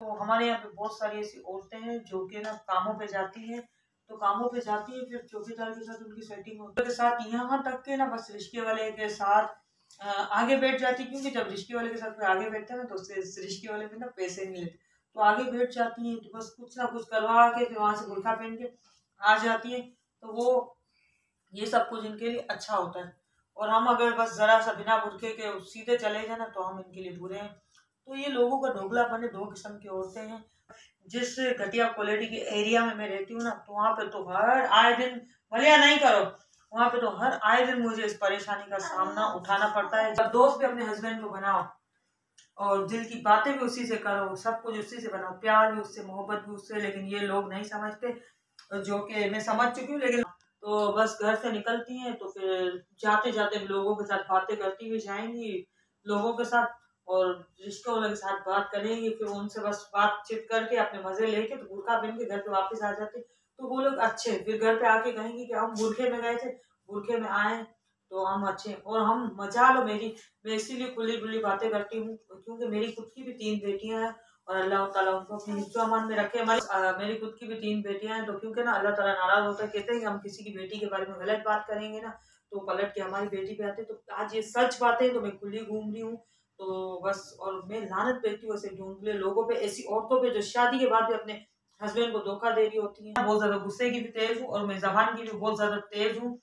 तो हमारे यहाँ पे बहुत सारी ऐसी औरतें हैं जो कि ना कामों पे जाती हैं, तो कामों पे जाती है फिर चौकीदार के साथ उनकी सेटिंग होती है के साथ, यहाँ तक के ना बस रिश्ते वाले के साथ आगे बैठ जाती है, क्योंकि जब रिश्ते वाले के साथ कोई आगे बैठता है ना तो उससे रिश्ते वाले में ना पैसे नहीं लेते, तो आगे बैठ जाती है, तो बस कुछ ना कुछ करवा के फिर वहां से बुर्का पहन के आ जाती है। तो वो ये सब कुछ इनके लिए अच्छा होता है, और हम अगर बस जरा सा बिना बुरके के सीधे चले जाए ना तो हम इनके लिए बुरे हैं। तो ये लोगों का दोगलापन है, दो किस्म की औरतें हैं। जिस घटिया क्वालिटी के एरिया में मैं रहती हूँ ना, तो वहाँ पे तो हर आए दिन, भले या नहीं करो, वहाँ पे तो हर आए दिन मुझे इस परेशानी का सामना उठाना पड़ता है। जब दोस्त भी अपने हस्बैंड को बनाओ और दिल की बातें भी उसी से करो, सब कुछ उसी से बनाओ, प्यार भी उससे, मोहब्बत भी उससे, लेकिन ये लोग नहीं समझते, जो कि मैं समझ चुकी हूँ। लेकिन तो बस घर से निकलती हैं तो फिर जाते जाते लोगों के साथ बातें करती हुई जाएंगी, लोगों के साथ और रिश्तों वालों के साथ बात करेंगी, फिर उनसे बस बातचीत करके अपने मजे लेके तो बुर्का पहन के घर पे वापस आ जाते। तो वो लोग अच्छे, फिर घर पे आके कहेंगे कि हम बुरखे में गए थे, बुरखे में आए तो हम अच्छे, और हम मजा लो मेरी, मैं इसीलिए खुली खुली बातें करती हूँ क्योंकि मेरी खुद की भी 3 बेटियां हैं और अल्लाह ताला उनको अपनी हिफ्ज़ अमान में रखे। मेरी खुद की भी 3 बेटियां हैं, तो क्योंकि ना अल्लाह ताला नाराज होता है, कहते हैं कि हम किसी की बेटी के बारे में गलत बात करेंगे ना तो पलट के हमारी बेटी पे आते। तो आज ये सच बातें, तो मैं खुली घूम रही हूँ, तो बस, और मैं लानत देती हूँ ऐसे ढूंढले लोगों पे, ऐसी औरतों पे जो शादी के बाद भी अपने हस्बैंड को धोखा दे रही होती है। बहुत ज्यादा गुस्से की भी तेज हूँ और मैं जबान की भी बहुत ज्यादा तेज हूँ,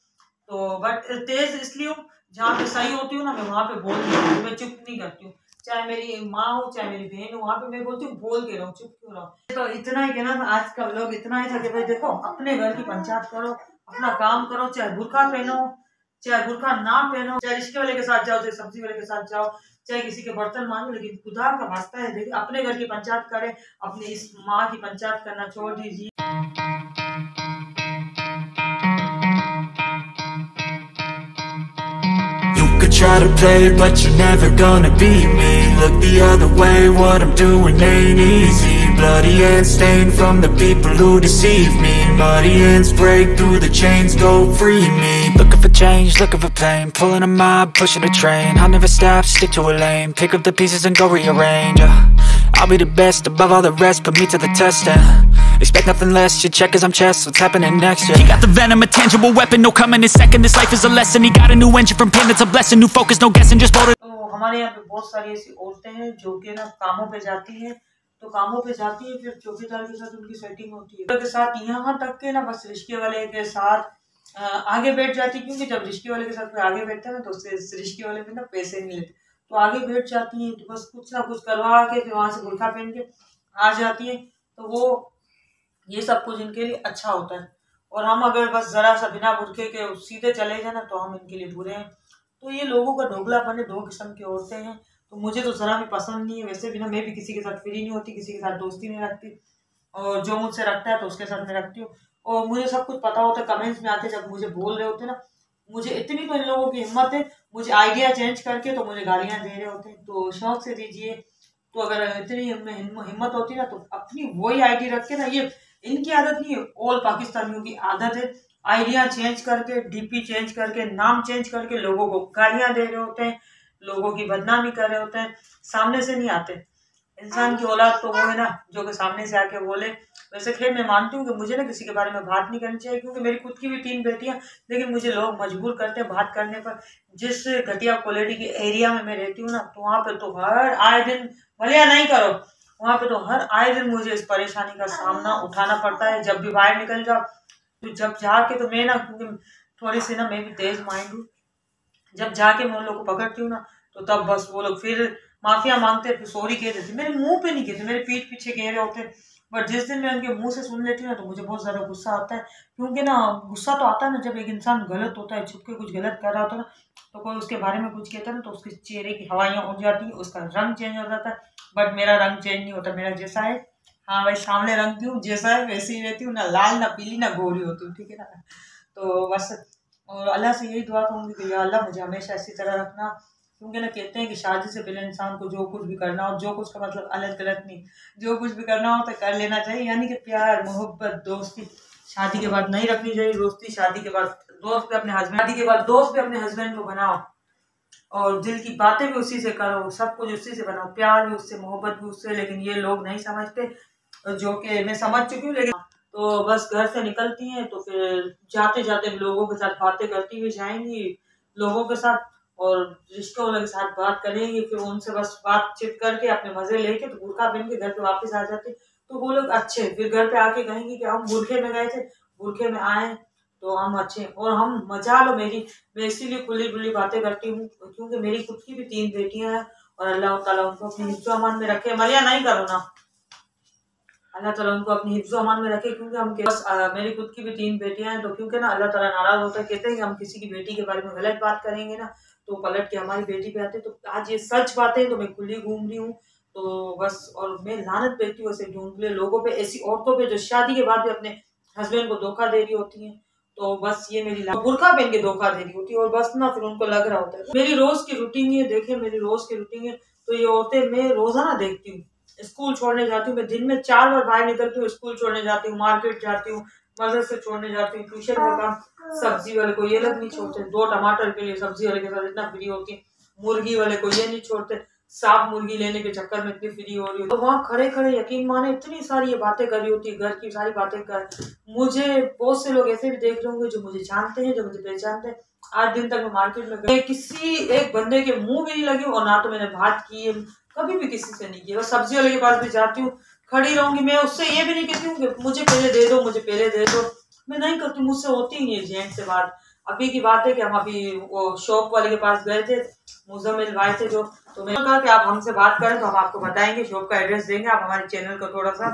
तो बट तेज इसलिए हूँ, जहाँ पे सही होती हूँ ना मैं वहाँ पे बोलती हूँ, मैं चुप नहीं करती हूँ। चाहे मेरी माँ हो चाहे मेरी बहन हो, वहाँ पे मैं बोलती हूँ बोल के रहो, चुप क्यों रहो। तो इतना ही कहना था, आजकल लोग इतना ही था कि भाई देखो, अपने घर की पंचायत करो, अपना काम करो, चाहे बुर्का पहनो चाहे बुर्का ना पहनो, चाहे रिश्ते वाले के साथ जाओ चाहे सब्जी वाले के साथ जाओ, चाहे किसी के बर्तन मांगो, लेकिन खुदा का वास्ता है देखिए अपने घर की पंचायत करें, अपनी इस माँ की पंचायत करना छोड़ दीजिए। Try to play, but you're never gonna beat me. Look the other way, what I'm doing ain't easy. Bloody hands stained from the people who deceive me. Muddy hands break through the chains, go free me. Looking for change, looking for pain, pulling a mob, pushing a train. I'll never stop, stick to a lane, pick up the pieces and go rearrange. I'll be the best above all the rest, put me to the test and expect nothing less. Your check is I'm chess, what's happening next? Yeah. He got the venom, a tangible weapon, no coming in second. This life is a lesson. He got a new engine from pain, that's a blessing. New focus, no guessing, just voted. तो हमारे यहाँ पे बहुत सारी ऐसी औरतें हैं जो कि ना कामों पे जाती हैं, तो कामों पे जाती है फिर चौकीदार के साथ उनकी सेटिंग होती है के साथ, यहाँ तक के ना बस रिश्ते वाले के साथ आगे बैठ जाती है, क्योंकि जब रिश्ते वाले के साथ कोई आगे बैठता है ना तो उससे रिश्ते वाले में ना पैसे नहीं लेते, तो आगे बैठ जाती है, तो बस कुछ ना कुछ करवा के फिर वहां से बुर्का पहन के आ जाती है। तो वो ये सब कुछ इनके लिए अच्छा होता है, और हम अगर बस जरा सा बिना बुरके के सीधे चले जाए ना तो हम इनके लिए बुरे हैं। तो ये लोगों का दोगलापन है, दो किस्म की औरतें हैं, तो मुझे तो जरा भी पसंद नहीं है। वैसे भी ना मैं भी किसी के साथ फ्री नहीं होती, किसी के साथ दोस्ती नहीं रखती, और जो मुझसे रखता है तो उसके साथ मैं रखती हूँ, और मुझे सब कुछ पता होता है। कमेंट्स में आते जब मुझे बोल रहे होते ना, मुझे इतनी तो इन लोगों की हिम्मत है, मुझे आइडिया चेंज करके तो मुझे गालियां दे रहे होते हैं, तो शौक से दीजिए। तो अगर इतनी हिम्मत होती ना तो अपनी वही आईडी रख के ना, ये इनकी आदत नहीं है, ऑल पाकिस्तानियों की आदत है, आइडिया चेंज करके, डीपी चेंज करके, नाम चेंज करके लोगों को गालियां दे रहे होते हैं, लोगों की बदनामी कर रहे होते हैं, सामने से नहीं आते। इंसान की औलाद तो वो है ना जो कि सामने से आके बोले। वैसे खैर मैं मानती हूँ कि मुझे ना किसी के बारे में बात नहीं करनी चाहिए, क्योंकि मेरी खुद की भी 3 बेटियां, लेकिन मुझे लोग मजबूर करते हैं बात करने पर। जिस घटिया क्वालिटी के एरिया में मैं रहती हूँ ना, तो वहाँ पे तो हर आए दिन, भले या नहीं करो, वहाँ पे तो हर आए दिन मुझे इस परेशानी का सामना उठाना पड़ता है। जब भी बाहर निकल जाओ तो जब जाके, तो मैं ना क्योंकि थोड़ी सी ना मैं भी तेज माइंड हूँ, जब जाके मैं उन लोग को पकड़ती हूँ ना तो तब बस वो लोग फिर माफिया मांगते, फिर सॉरी कह देते, मेरे मुंह पे नहीं कहते, मेरे पीठ पीछे कह रहे होते। बट जिस दिन मैं उनके मुंह से सुन लेती हूँ ना तो मुझे बहुत ज्यादा गुस्सा आता है, क्योंकि ना गुस्सा तो आता है ना जब एक इंसान गलत होता है, छुप के कुछ गलत कर रहा होता है ना, तो कोई उसके बारे में कुछ कहता है ना तो उसके चेहरे की हवाइयाँ उड़ जाती है, उसका रंग चेंज हो जाता है। बट मेरा रंग चेंज नहीं होता, मेरा जैसा है, हाँ भाई सांवले रंग की हूँ, जैसा है वैसे ही रहती हूँ, ना लाल ना पीली ना गोरी होती हूँ, ठीक है ना। तो बस, और अल्लाह से यही दुआ करूँगी कि या अल्लाह मुझे हमेशा इसी तरह रखना, क्योंकि ना कहते हैं कि शादी से पहले इंसान को जो कुछ भी करना हो, जो कुछ का मतलब अलग गलत नहीं, जो कुछ भी करना हो तो कर लेना चाहिए, यानी कि प्यार मोहब्बत दोस्ती शादी के बाद नहीं रखनी चाहिए। दोस्ती शादी के बाद, दोस्त भी अपने हस्बैंड, शादी के बाद दोस्त भी अपने हस्बैंड को बनाओ और दिल की बातें भी उसी से करो, सब कुछ उसी से बनाओ, प्यार भी उससे, मोहब्बत भी उससे। लेकिन ये लोग नहीं समझते, जो कि मैं समझ चुकी हूँ। लेकिन तो बस घर से निकलती हैं तो फिर जाते जाते लोगों के साथ बातें करती हुई जाएंगी, लोगों के साथ और रिश्तों वालों के साथ बात करेंगी। फिर उनसे बस बातचीत करके अपने मजे लेके तो बुर्का पहन के घर पे वापस आ जाते। तो वो लोग अच्छे, फिर घर पे आके कहेंगे कि हम बुरखे में गए थे, बुरखे में आए तो हम अच्छे। और हम मजा लो मेरी, मैं इसीलिए खुली खुली बातें करती हूँ क्योंकि मेरी खुद की भी 3 बेटियां हैं और अल्लाह ताला उनको अपनी हिफ्ज़ो अमान में रखे। मलिया नहीं करो ना, अल्लाह ताला उनको अपनी हिफ्ज़ो अमान में रखे। क्योंकि हम बस मेरी खुद की भी 3 बेटियां हैं, तो क्योंकि ना अल्लाह ताला नाराज होता है, कहते हैं कि हम किसी की बेटी के बारे में गलत बात करेंगे ना तो पलट के हमारी बेटी पे आते। तो आज ये सच बात है, तो मैं खुली घूम रही हूँ। तो बस, और मैं लानत भेजती हूँ ऐसे ढूंढले लोगों पे, ऐसी औरतों पे जो शादी के बाद भी अपने हस्बैंड को धोखा दे रही होती हैं। तो बस ये मेरी बुर्का पहन के धोखा दे रही होती है और बस ना फिर उनको लग रहा होता है। मेरी रोज की रूटीन है, देखिए मेरी रोज की रूटीन है। तो ये औरतें मैं रोजाना देखती हूँ। स्कूल छोड़ने जाती हूँ, मैं दिन में 4 बार बाहर निकलती हूँ। स्कूल छोड़ने जाती हूँ, मार्केट जाती हूँ, मदरसे छोड़ने जाती हूँ, ट्यूशन में काम, सब्जी वाले को ये लोग नहीं छोड़ते, 2 टमाटर के लिए सब्जी वाले के साथ इतना फ्री होती है। मुर्गी वाले को ये नहीं छोड़ते, साफ मुर्गी लेने के चक्कर में इतनी फ्री हो रही है। तो वहाँ खड़े खड़े यकीन माने इतनी सारी ये बातें कर रही होती है, घर की सारी बातें कर। मुझे बहुत से लोग ऐसे भी देख रहे होंगे जो मुझे जानते हैं, जो मुझे पहचानते हैं। आज दिन तक मैं मार्केट में गई, किसी एक बंदे के मुंह भी नहीं लगी और ना तो मैंने बात की है, कभी भी किसी से नहीं किया। बस सब्जी वाले के पास भी जाती हूँ, खड़ी रहूंगी, मैं उससे ये भी नहीं कहती हूँ कि मुझे पहले दे दो, मुझे पहले दे दो। मैं नहीं करती, मुझसे होती ही नहीं है जेंट से बात। अभी की बात है कि हम अभी वो शॉप वाले के पास गए थे, मुजम्मिल भाई थे जो, तो मैंने कहा कि आप हमसे बात करें तो हम आपको बताएंगे, शॉप का एड्रेस देंगे, आप हमारे चैनल को थोड़ा सा,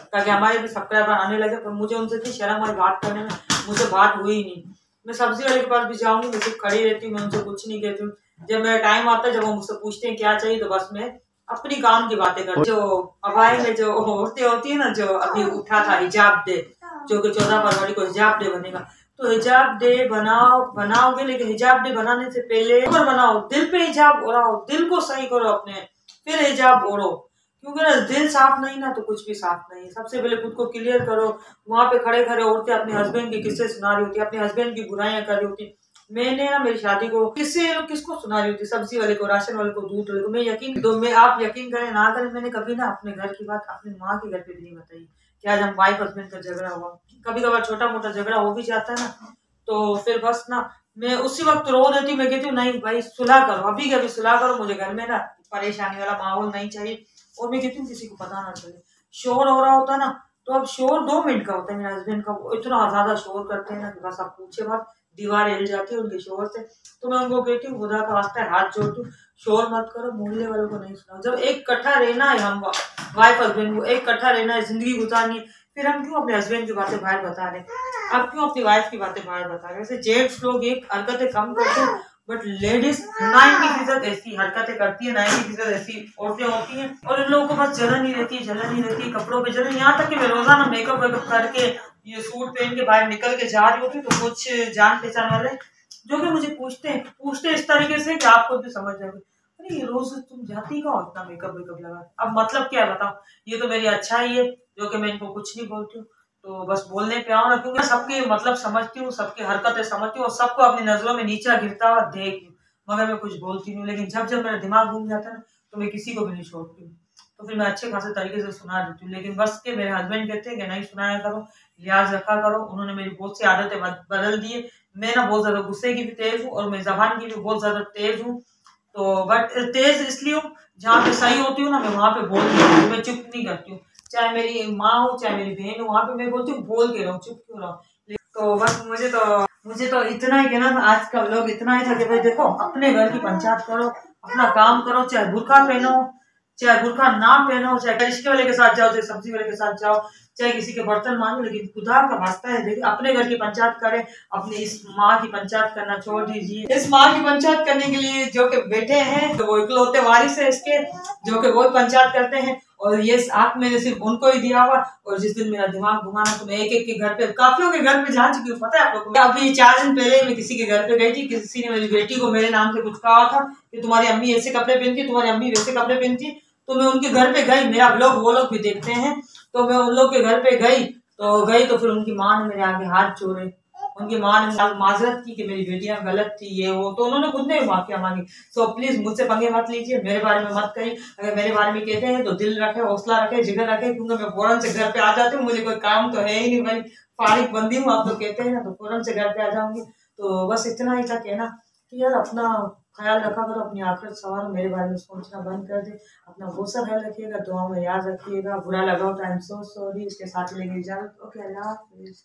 ताकि हमारे भी सब्सक्राइबर आने लगे। पर मुझे उनसे इतनी शर्म और बात करने में, मुझे बात हुई ही नहीं। मैं सब्जी वाले के पास भी जाऊंगी, मैं सिर्फ खड़ी रहती हूँ, मैं उनसे कुछ नहीं कहती हूँ। जब मेरा टाइम आता है, जब वो मुझसे पूछते हैं क्या चाहिए, तो बस मैं अपनी काम की बातें कर। जो अबाई में जो औरतें होती है ना, जो अभी उठा था हिजाब डे, जो कि 14 फरवरी को हिजाब डे बनेगा, तो हिजाब डे बनाओगे, लेकिन हिजाब डे बनाने से पहले बनाओ, दिल पे हिजाब ओढ़ाओ, दिल को सही करो अपने, फिर हिजाब ओढ़ो। क्योंकि ना दिल साफ नहीं ना तो कुछ भी साफ नहीं है। सबसे पहले खुद को क्लियर करो। वहां पे खड़े खड़े औरतें अपने हस्बैंड की किस्से सुना रही होती है, अपने हस्बैंड की बुराइयां कर रही होती। मैंने ना मेरी शादी को किससे लोग किसको सुना रही होती, सब्जी वाले को, राशन वाले को, दूध वाले को। मैं यकीन दो, मैं आप यकीन करें ना करें, मैंने कभी ना अपने घर की बात अपनी माँ के घर पे भी नहीं बताई कि आज हम वाइफ हस्बैंड का झगड़ा हुआ। कभी कभार छोटा मोटा झगड़ा हो भी जाता है ना, तो फिर बस ना मैं उसी वक्त रो देती हूँ। मैं कहती हूँ नहीं भाई सुलह करो, अभी कभी सुलह करो, मुझे घर में ना परेशानी वाला माहौल नहीं चाहिए। और मैं कहती हूँ किसी को पता ना चले। शोर हो रहा होता है ना, तो अब शोर 2 मिनट का होता है। मेरे हस्बैंड का इतना ज्यादा शोर करते हैं ना कि बस आप पूछे बात, दीवार हिल जाती है उनके शोर से। तो मैं उनको कहती हूँ खुदा का वास्ता है, हाथ जोड़ती हूँ, शोर मत करो, मोहल्ले वालों को नहीं सुनाओ। जब एक कट्ठा रहना है, हम वाइफ हस्बैंड को एक कट्ठा रहना है, जिंदगी गुजारनी है, फिर हम क्यों अपने हस्बैंड की बातें बाहर बता रहे, आप क्यों अपनी वाइफ की बातें बाहर बता रहे। वैसे जेंट्स लोग एक हरकतें कम करते हैं, बट लेडीज 90% ऐसी हरकतें करती है, 90% ऐसी औरतें होती हैं। और इन लोगों को बस जलन ही रहती है, कपड़ों पे जलन। यहाँ तक कि मैं रोजाना मेकअप वेकअप करके ये सूट पहन के बाहर निकल के जा रही होती हूँ, तो कुछ जान पहचान वाले जो कि मुझे पूछते इस तरीके से कि आप खुद भी समझ जाओगे, अरे ये रोज तुम जाती का इतना मेकअप वेकअप लगा, अब मतलब क्या है बताओ। ये तो मेरी अच्छाई है जो कि मैं इनको कुछ नहीं बोलती हूँ, तो बस बोलने पे आओ ना, क्योंकि सबके मतलब समझती हूँ, सबकी हरकतें समझती हूँ और सबको अपनी नजरों में नीचा गिरता हुआ देखती हूँ, मगर मैं कुछ बोलती नहीं हूँ। लेकिन जब जब मेरा दिमाग घूम जाता है ना, तो मैं किसी को भी नहीं छोड़ती हूँ, तो फिर मैं अच्छे खासे तरीके से सुना देती हूँ। लेकिन बस के मेरे हस्बैंड कहते हैं कि नहीं सुनाया करो, लिहाज रखा करो। उन्होंने मेरी बहुत सी आदतें बदल दी है। मैं ना बहुत ज्यादा गुस्से की भी तेज हूँ और मैं जबान की भी बहुत ज्यादा तेज हूँ। तो बट तेज इसलिए हूँ, जहाँ पे सही होती हूँ ना मैं वहां पे बोलती हूँ, मैं चुप नहीं करती हूँ। चाहे मेरी माँ हो चाहे मेरी बहन हो, वहां पे मैं बोलती हूँ बोल के रहो, चुप क्यों रहो। तो बस मुझे तो इतना ही कहना था आज का लोग, इतना ही था कि भाई देखो अपने घर की पंचायत करो, अपना काम करो, चाहे बुर्का पहनो चाहे बुर्का ना पहनो, चाहे रिश्ते वाले के साथ जाओ, चाहे सब्जी वाले के साथ जाओ, चाहे किसी के बर्तन मांगो, लेकिन खुदा का वास्ता है देखिए अपने घर की पंचायत करें। अपनी इस माँ की पंचायत करना छोड़ दीजिए। इस माँ की पंचायत करने के लिए जो कि बैठे हैं, तो वो इकलौते वारिस है इसके, जो कि वो पंचायत करते हैं। और ये आंख मैंने सिर्फ उनको ही दिया हुआ। और जिस दिन मेरा दिमाग घुमाना, तो मैं एक एक के घर पे, काफियों के घर पे जा चुकी हूँ, पता है आप लोगों को। अभी 4 दिन पहले मैं किसी के घर पे गई थी, किसी ने मेरी बेटी को मेरे नाम से कुछ कहा था कि तुम्हारी अम्मी ऐसे कपड़े पहनती, तुम्हारी अम्मी वैसे कपड़े पहनती। तो मैं उनके घर पे गई, मेरा ब्लॉग वो लोग भी देखते हैं, तो मैं उन लोग के घर पे गई, तो फिर उनकी माँ ने मेरे आगे हाथ जोड़े उनकी माँ ने माजरत की कि मेरी बेटियां गलत थी, ये वो, तो उन्होंने खुद ने माफिया मांगी। सो प्लीज मुझसे पंगे मत लीजिए, मेरे बारे में मत करिए। अगर मेरे बारे में कहते हैं तो दिल रखे, हौसला रखे, जिगर रखे, क्योंकि मैं फौरन से घर पे आ जाती हूँ, मुझे कोई काम तो है ही नहीं भाई, फारिग बंदी हूँ, आप तो कहते हैं ना, तो फौरन से घर पे आ जाऊंगी। तो बस इतना ही था कहना कि यार अपना ख्याल रखा करो, अपनी आखिरत सवार, मेरे बारे में सोचना बंद कर दे, अपना वो सब ख्याल रखिएगा, दुआ में याद रखिएगा। बुरा लगा हो तो आई एम सो सॉरी। इसके साथ लेंगे इजाजत। ओके, अल्लाह हाफिज।